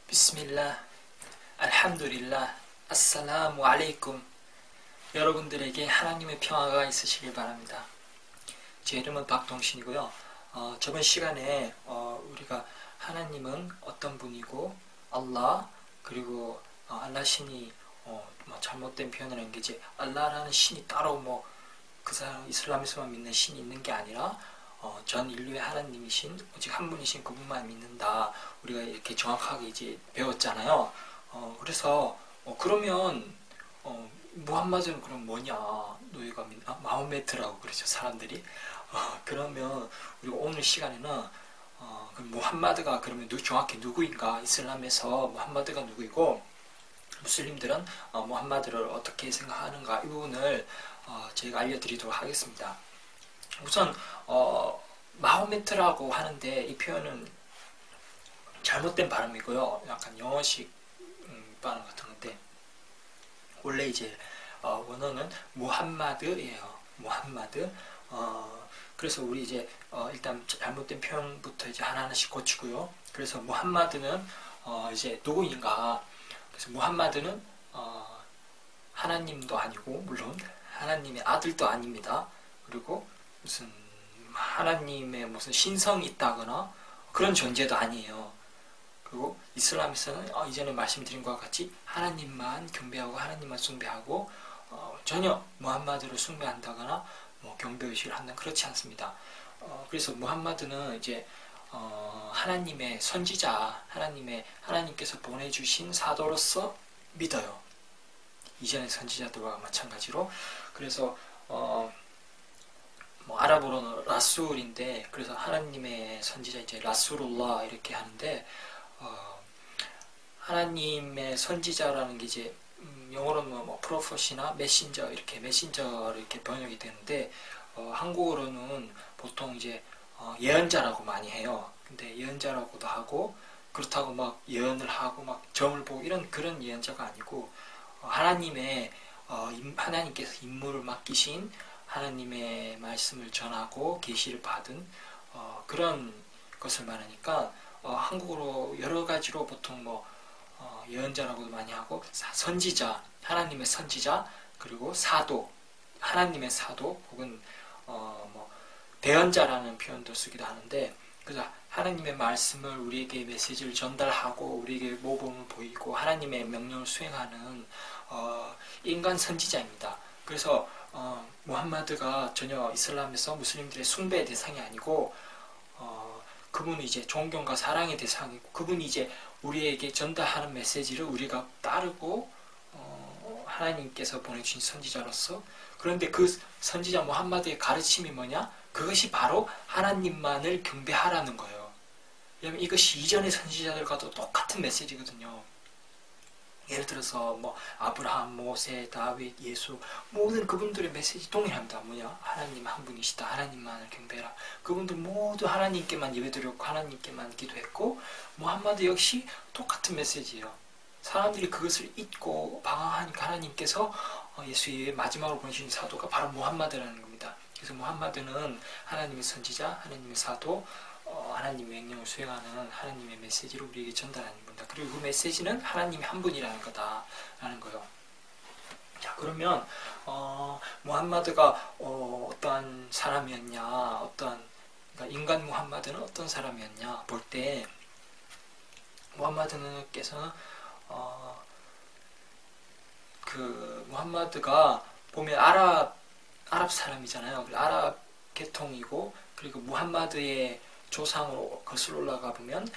비스밀라, 알함두릴라, 아살라무 알레이쿰. 여러분들에게 하나님의 평화가 있으시길 바랍니다. 제 이름은 박동신이고요. 저번 시간에 우리가 하나님은 어떤 분이고 알라, 그리고 알라 신이 뭐 잘못된 표현을 한 게 이제 알라라는 신이 따로 뭐 그 사람 이슬람에서만 믿는 신이 있는 게 아니라 전 인류의 하나님이신 오직 한 분이신 그분만 믿는다. 우리가 이렇게 정확하게 이제 배웠잖아요. 그래서 그러면 무함마드는 그럼 뭐냐? 너희가 마호메트라고 그러죠, 사람들이. 그러면 우리가 오늘 시간에는 그럼 무함마드가 그러면 정확히 누구인가? 이슬람에서 무함마드가 누구이고 무슬림들은 무함마드를 어떻게 생각하는가? 이 부분을 저희가 알려드리도록 하겠습니다. 우선 마호메트라고 하는데 이 표현은 잘못된 발음이고요. 약간 영어식 발음 같은 건데 원래 이제 원어는 무함마드예요. 무함마드. 그래서 우리 이제 일단 잘못된 표현부터 이제 하나하나씩 고치고요. 그래서 무함마드는 이제 누구인가? 그래서 무함마드는 하나님도 아니고 물론 하나님의 아들도 아닙니다. 그리고 무슨 하나님의 무슨 신성이 있다거나 그런 존재도 아니에요. 그리고 이슬람에서는 이전에 말씀드린 것과 같이 하나님만 경배하고 하나님만 숭배하고 전혀 무함마드를 숭배한다거나 뭐 경배의식을 한다거나 그렇지 않습니다. 그래서 무함마드는 이제 하나님의 선지자, 하나님께서 보내주신 사도로서 믿어요. 이전의 선지자들과 마찬가지로. 그래서 뭐 아랍어로는 라술인데 그래서 하나님의 선지자 이제 라술울라 이렇게 하는데 하나님의 선지자라는 게 이제 영어로는 뭐 프로포시나 메신저 이렇게 메신저로 이렇게 번역이 되는데 한국어로는 보통 이제 예언자라고 많이 해요. 근데 예언자라고도 하고 그렇다고 막 예언을 하고 막 점을 보고 이런 그런 예언자가 아니고 하나님께서 임무를 맡기신 하나님의 말씀을 전하고 계시를 받은 그런 것을 말하니까 한국어로 여러 가지로 보통 뭐 예언자라고도 많이 하고 선지자, 하나님의 선지자, 그리고 사도, 하나님의 사도 혹은 뭐 대언자라는 표현도 쓰기도 하는데 그래서 하나님의 말씀을 우리에게 메시지를 전달하고 우리에게 모범을 보이고 하나님의 명령을 수행하는 인간 선지자입니다. 그래서 무함마드가 전혀 이슬람에서 무슬림들의 숭배의 대상이 아니고 그분은 이제 존경과 사랑의 대상이고 그분이 이제 우리에게 전달하는 메시지를 우리가 따르고 하나님께서 보내주신 선지자로서 그런데 그 선지자 무함마드의 가르침이 뭐냐? 그것이 바로 하나님만을 경배하라는 거예요. 왜냐하면 이것이 이전의 선지자들과도 똑같은 메시지거든요. 예를 들어서 뭐 아브라함, 모세, 다윗, 예수 모든 그분들의 메시지 동일합니다. 뭐냐? 하나님 한 분이시다. 하나님만을 경배해라. 그분들 모두 하나님께만 예배드렸고 하나님께만 기도했고 무함마드 역시 똑같은 메시지예요. 사람들이 그것을 잊고 방황하니까 하나님께서 예수의 마지막으로 보내신 사도가 바로 무함마드라는 겁니다. 그래서 무함마드는 하나님의 선지자, 하나님의 사도, 하나님의 명령을 수행하는 하나님의 메시지를 우리에게 전달하는 겁니다. 그리고 그 메시지는 하나님이 한 분이라는 거다라는 거예요. 자, 그러면 무함마드가 어떠한 사람이었냐, 그러니까 인간 무함마드는 어떤 사람이었냐 볼 때 무함마드께서는 그 무함마드가 보면 아랍 사람이잖아요. 아랍 계통이고 그리고 무함마드의 조상으로 거슬러 올라가 보면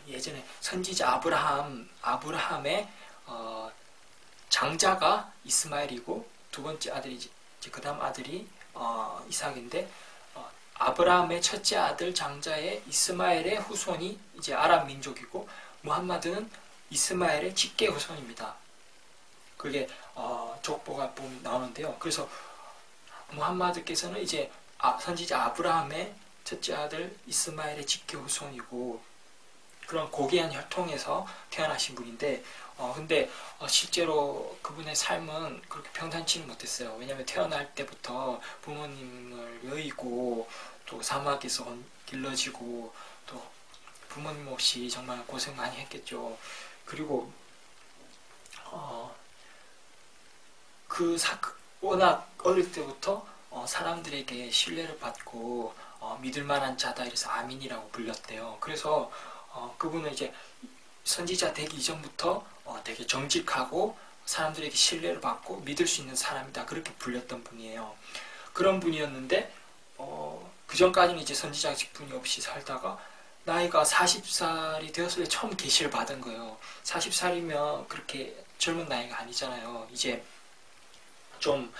예전에 선지자 아브라함의 장자가 이스마엘이고 두 번째 아들이 이제 그 다음 아들이 이삭인데 아브라함의 첫째 아들 장자의 이스마엘의 후손이 이제 아랍 민족이고 무함마드는 이스마엘의 직계 후손입니다. 그게 족보가 나오는데요. 그래서 무함마드께서는 이제 선지자 아브라함의 첫째 아들 이스마엘의 직계 후손이고 그런 고귀한 혈통에서 태어나신 분인데 근데 실제로 그분의 삶은 그렇게 평탄치는 못했어요. 왜냐하면 태어날 때부터 부모님을 여의고 또 사막에서 길러지고 또 부모님 없이 정말 고생 많이 했겠죠. 그리고 워낙 어릴 때부터 사람들에게 신뢰를 받고 믿을 만한 자다 이래서 아민이라고 불렸대요. 그래서 그분은 이제 선지자 되기 이전부터 되게 정직하고 사람들에게 신뢰를 받고 믿을 수 있는 사람이다 그렇게 불렸던 분이에요. 그런 분이었는데 그 전까지는 이제 선지자 직분이 없이 살다가 나이가 40살이 되었을 때 처음 계시를 받은 거예요. 40살이면 그렇게 젊은 나이가 아니잖아요. 이제 좀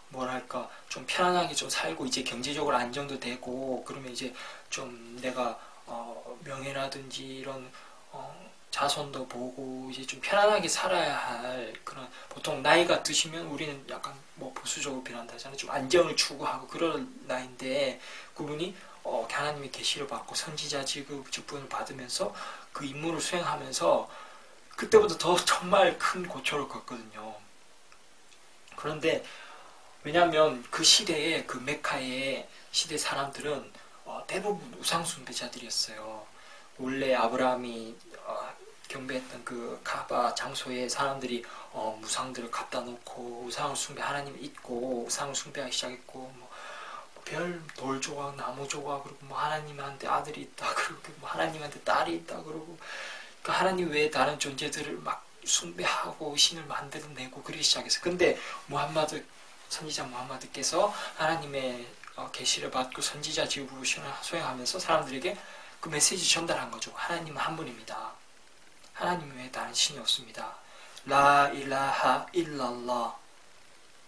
뭐랄까 좀 편안하게 좀 살고 이제 경제적으로 안정도 되고 그러면 이제 좀 내가 명예라든지 이런 자손도 보고 이제 좀 편안하게 살아야 할 그런 보통 나이가 드시면 우리는 약간 뭐 보수적으로 변한다잖아요. 좀 안정을 추구하고 그런 나이인데 그분이 하나님의 계시를 받고 선지자 직분을 받으면서 그 임무를 수행하면서 그때부터 더 정말 큰 고초를 겪거든요. 그런데 왜냐하면 그 시대에 그 메카의 시대 사람들은 대부분 우상숭배자들이었어요. 원래 아브라함이 경배했던 그 가바 장소에 사람들이 무상들을 갖다 놓고 우상을 숭배 하나님을 잊고 우상을 숭배하기 시작했고 뭐 별 돌 조각 나무 조각 그리고 뭐 하나님한테 아들이 있다 그러고 뭐 하나님한테 딸이 있다 그러고 그 하나님 외에 다른 존재들을 막 숭배하고 신을 만들어내고 그러기 시작했어요. 근데 선지자 무함마드께서 하나님의 계시를 받고 선지자 직분을 수행하면서 사람들에게 그 메시지 전달한 거죠. 하나님은 한 분입니다. 하나님 외에 다른 신이 없습니다. 라 일라하 일랄라.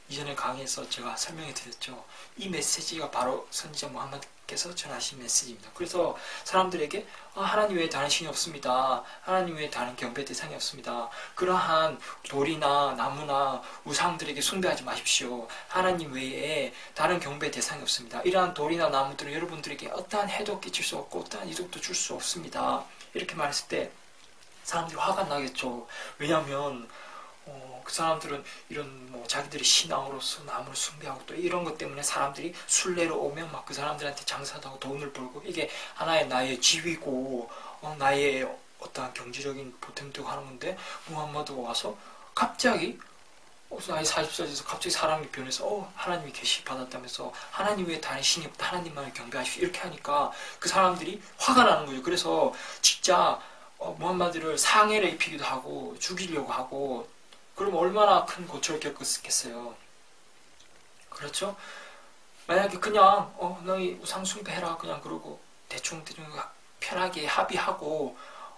이전에 강의에서 제가 설명해 드렸죠. 이 메시지가 바로 선지자 무함마드께서 전하신 메시지입니다. 그래서 사람들에게 하나님 외에 다른 신이 없습니다. 하나님 외에 다른 경배 대상이 없습니다. 그러한 돌이나 나무나 우상들에게 숭배하지 마십시오. 하나님 외에 다른 경배 대상이 없습니다. 이러한 돌이나 나무들은 여러분들에게 어떠한 해도 끼칠 수 없고 어떠한 이득도 줄 수 없습니다. 이렇게 말했을 때 사람들이 화가 나겠죠. 왜냐하면 그 사람들은 이런 뭐 자기들의 신앙으로서 나무를 숭배하고 또 이런 것 때문에 사람들이 순례로 오면 막 그 사람들한테 장사도 하고 돈을 벌고 이게 하나의 나의 지위고 나의 어떠한 경제적인 보탬도 하는 건데 무함마드가 와서 갑자기 나이 40살 돼서 갑자기 사람이 변해서 하나님이 계시 받았다면서 하나님 외에 다른 신이 없다 하나님만을 경배하십시오 이렇게 하니까 그 사람들이 화가 나는 거죠. 그래서 진짜 무함마드를 상해를 입히기도 하고 죽이려고 하고 그럼 얼마나 큰 고초를 겪었겠어요. 그렇죠? 만약에 그냥 너희 우상 숭배해라 그냥 그러고 대충 편하게 합의하고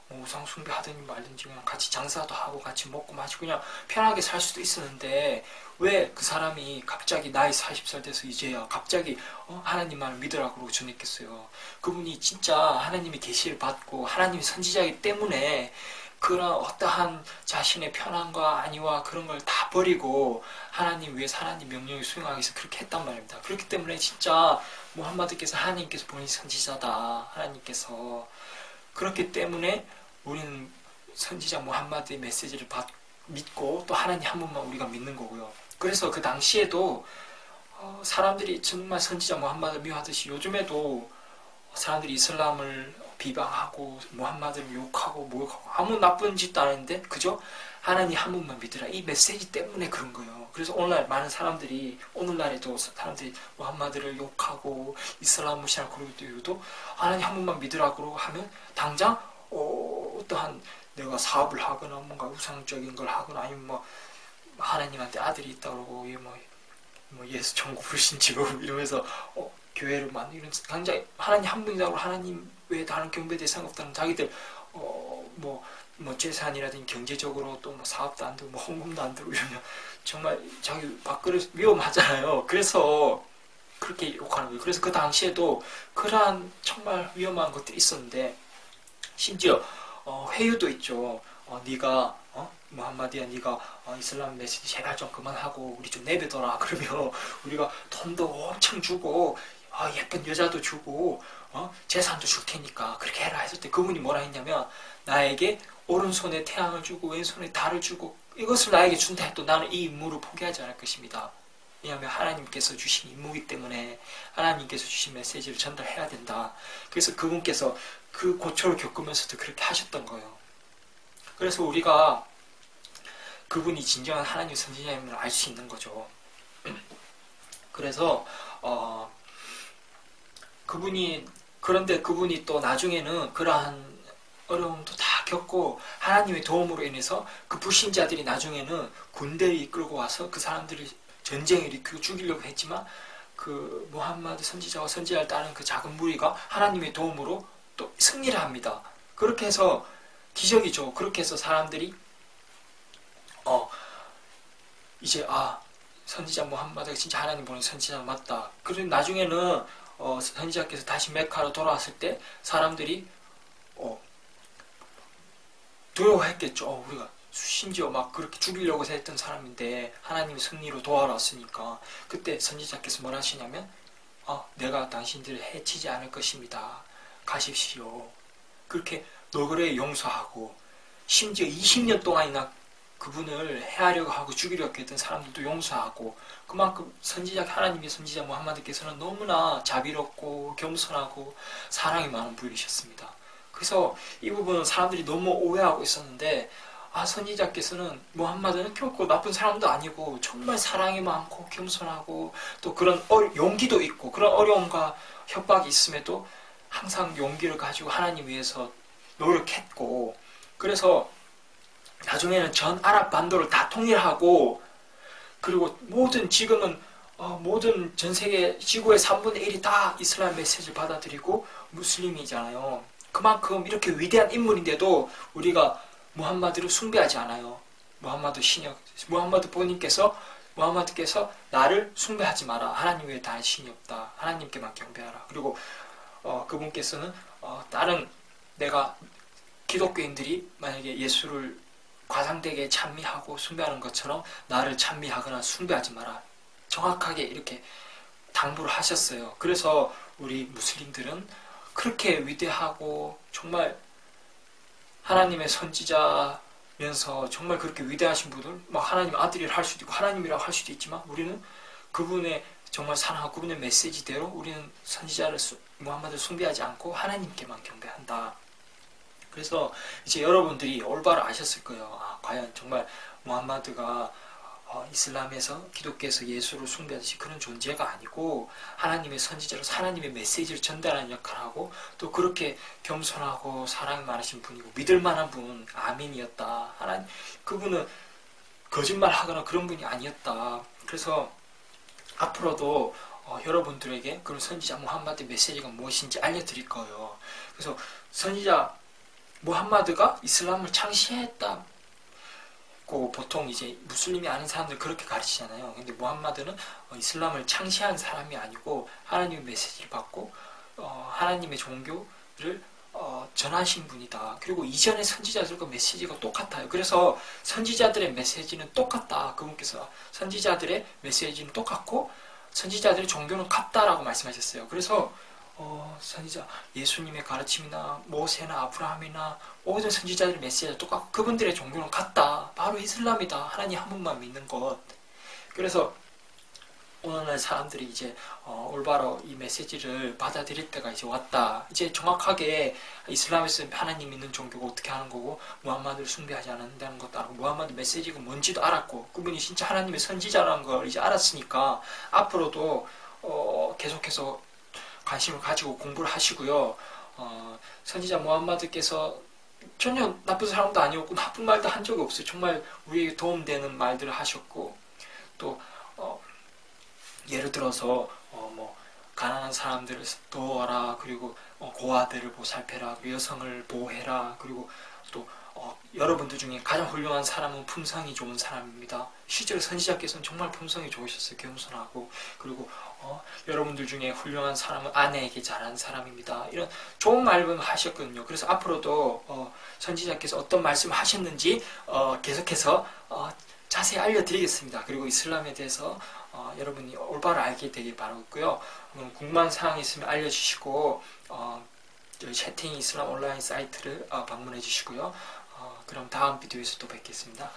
우상 숭배하든지 말든지 그냥 같이 장사도 하고 같이 먹고 마시고 그냥 편하게 살 수도 있었는데 왜 그 사람이 갑자기 나이 40살 돼서 이제야 갑자기 하나님만을 믿으라 그러고 전했겠어요. 그분이 진짜 하나님의 계시를 받고 하나님의 선지자이기 때문에 그런 어떠한 자신의 편안과 안위와 그런 걸 다 버리고 하나님 위해서 하나님 명령을 수행하기 위해서 그렇게 했단 말입니다. 그렇기 때문에 진짜 무함마드께서 하나님께서 보낸 선지자다. 하나님께서 그렇기 때문에 우리는 선지자 무함마드의 메시지를 믿고 또 하나님 한 분만 우리가 믿는 거고요. 그래서 그 당시에도 사람들이 정말 선지자 무함마드를 미워하듯이 요즘에도 사람들이 이슬람을 비방하고 무함마드를 욕하고 모욕하고 아무 나쁜 짓도 안 했는데 그저 하나님 한 분만 믿으라 이 메시지 때문에 그런 거예요. 그래서 오늘날 많은 사람들이 오늘날에도 사람들이 무함마드를 욕하고 이슬람 무시하고 그러고 이유도 하나님 한 분만 믿으라 그러고 하면 당장 어떠한 내가 사업을 하거나 뭔가 우상적인 걸 하거나 아니면 뭐 하나님한테 아들이 있다 그러고 뭐 예수 천국 불신지고 이러면서 교회를 만드는 당장 하나님 한 분이라고 하나님 외에 다른 경배 대상 없다는 자기들 뭐 재산이라든지 경제적으로 또 뭐 사업도 안 되고 뭐 헌금도 안 되고 이러면 정말 자기 밥그릇 위험하잖아요. 그래서 그렇게 욕하는 거예요. 그래서 그 당시에도 그러한 정말 위험한 것들이 있었는데 심지어 회유도 있죠. 네가 무함마드야 네가 이슬람 메시지 제발 좀 그만하고 우리 좀 내버려둬라. 그러면 우리가 돈도 엄청 주고 예쁜 여자도 주고 재산도 줄 테니까 그렇게 해라 했을 때 그분이 뭐라 했냐면 나에게 오른손에 태양을 주고 왼손에 달을 주고 이것을 나에게 준다 해도 나는 이 임무를 포기하지 않을 것입니다. 왜냐하면 하나님께서 주신 임무이기 때문에 하나님께서 주신 메시지를 전달해야 된다. 그래서 그분께서 그 고초를 겪으면서도 그렇게 하셨던 거예요. 그래서 우리가 그분이 진정한 하나님 선지자임을 알 수 있는 거죠. 그래서 그런데 그분이 또 나중에는 그러한 어려움도 다 겪고 하나님의 도움으로 인해서 그 불신자들이 나중에는 군대를 이끌고 와서 그 사람들이 전쟁을 일으키고 죽이려고 했지만 그 무함마드 선지자와 선지자를 따른 그 작은 무리가 하나님의 도움으로 또 승리를 합니다. 그렇게 해서 기적이죠. 그렇게 해서 사람들이 이제 선지자 무함마드가 진짜 하나님 보낸 선지자 맞다. 그리고 나중에는 선지자께서 다시 메카로 돌아왔을 때 사람들이 두려워했겠죠. 우리가 심지어 막 그렇게 죽이려고 했던 사람인데 하나님의 승리로 도와왔으니까 그때 선지자께서 뭘 하시냐면 내가 당신들을 해치지 않을 것입니다. 가십시오. 그렇게 너그레 용서하고 심지어 20년 동안이나 그분을 해하려고 하고 죽이려고 했던 사람들도 용서하고 그만큼 하나님의 선지자 무함마드께서는 너무나 자비롭고 겸손하고 사랑이 많은 분이셨습니다. 그래서 이 부분은 사람들이 너무 오해하고 있었는데 선지자께서는 무함마드는 결코 나쁜 사람도 아니고 정말 사랑이 많고 겸손하고 또 그런 용기도 있고 그런 어려움과 협박이 있음에도 항상 용기를 가지고 하나님 위해서 노력했고 그래서 나중에는 전 아랍 반도를 다 통일하고 그리고 지금은 모든 전 세계 지구의 3분의 1이 다 이슬람 메시지를 받아들이고 무슬림이잖아요. 그만큼 이렇게 위대한 인물인데도 우리가 무함마드를 숭배하지 않아요. 무함마드께서 나를 숭배하지 마라. 하나님 외에 다른 신이 없다. 하나님께만 경배하라. 그리고 그분께서는 다른 내가 기독교인들이 만약에 예수를 과장되게 찬미하고 숭배하는 것처럼 나를 찬미하거나 숭배하지 마라. 정확하게 이렇게 당부를 하셨어요. 그래서 우리 무슬림들은 그렇게 위대하고 정말 하나님의 선지자면서 정말 그렇게 위대하신 분을 막 하나님 아들이라 할 수도 있고 하나님이라고 할 수도 있지만 우리는 그분의 정말 사랑하고 그분의 메시지대로 우리는 선지자를 무함마드를 숭배하지 않고 하나님께만 경배한다. 그래서 이제 여러분들이 올바로 아셨을 거예요. 과연 정말 무함마드가 이슬람에서 기독교에서 예수를 숭배하듯이 그런 존재가 아니고 하나님의 선지자로서 하나님의 메시지를 전달하는 역할을 하고 또 그렇게 겸손하고 사랑이 많으신 분이고 믿을 만한 분 아멘이었다. 그분은 거짓말하거나 그런 분이 아니었다. 그래서 앞으로도 여러분들에게 그런 선지자 무함마드 메시지가 무엇인지 알려드릴 거예요. 그래서 선지자 무함마드가 이슬람을 창시했다. 보통 이제 무슬림이 아닌 사람들 그렇게 가르치잖아요. 근데 무함마드는 이슬람을 창시한 사람이 아니고 하나님의 메시지를 받고 하나님의 종교를 전하신 분이다. 그리고 이전의 선지자들과 메시지가 똑같아요. 그래서 선지자들의 메시지는 똑같다. 그분께서 선지자들의 메시지는 똑같고 선지자들의 종교는 같다라고 말씀하셨어요. 그래서 선지자 예수님의 가르침이나 모세나 아브라함이나 모든 선지자들의 메시지가 똑같고 그분들의 종교는 같다. 바로 이슬람이다. 하나님 한 분만 믿는 것. 그래서 오늘날 사람들이 이제 올바로 이 메시지를 받아들일 때가 이제 왔다. 이제 정확하게 이슬람에서 하나님 믿는 종교가 어떻게 하는 거고 무함마드를 숭배하지 않는다는 것도 알고 무함마드 메시지가 뭔지도 알았고 그분이 진짜 하나님의 선지자라는 걸 이제 알았으니까 앞으로도 계속해서 관심을 가지고 공부를 하시고요. 선지자 무함마드께서 전혀 나쁜 사람도 아니었고 나쁜 말도 한 적이 없어요. 정말 우리에게 도움되는 말들을 하셨고 또 예를 들어서 가난한 사람들을 도와라. 그리고 고아들을 보살펴라. 여성을 보호해라. 그리고 또 여러분들 중에 가장 훌륭한 사람은 품성이 좋은 사람입니다. 실제로 선지자께서는 정말 품성이 좋으셨어요. 겸손하고. 그리고 여러분들 중에 훌륭한 사람은 아내에게 잘하는 사람입니다. 이런 좋은 말씀을 하셨거든요. 그래서 앞으로도 선지자께서 어떤 말씀을 하셨는지 계속해서 자세히 알려드리겠습니다. 그리고 이슬람에 대해서 여러분이 올바로 알게 되길 바라고요. 궁금한 사항이 있으면 알려주시고 저희 채팅 이슬람 온라인 사이트를 방문해 주시고요. 그럼 다음 비디오에서 또 뵙겠습니다.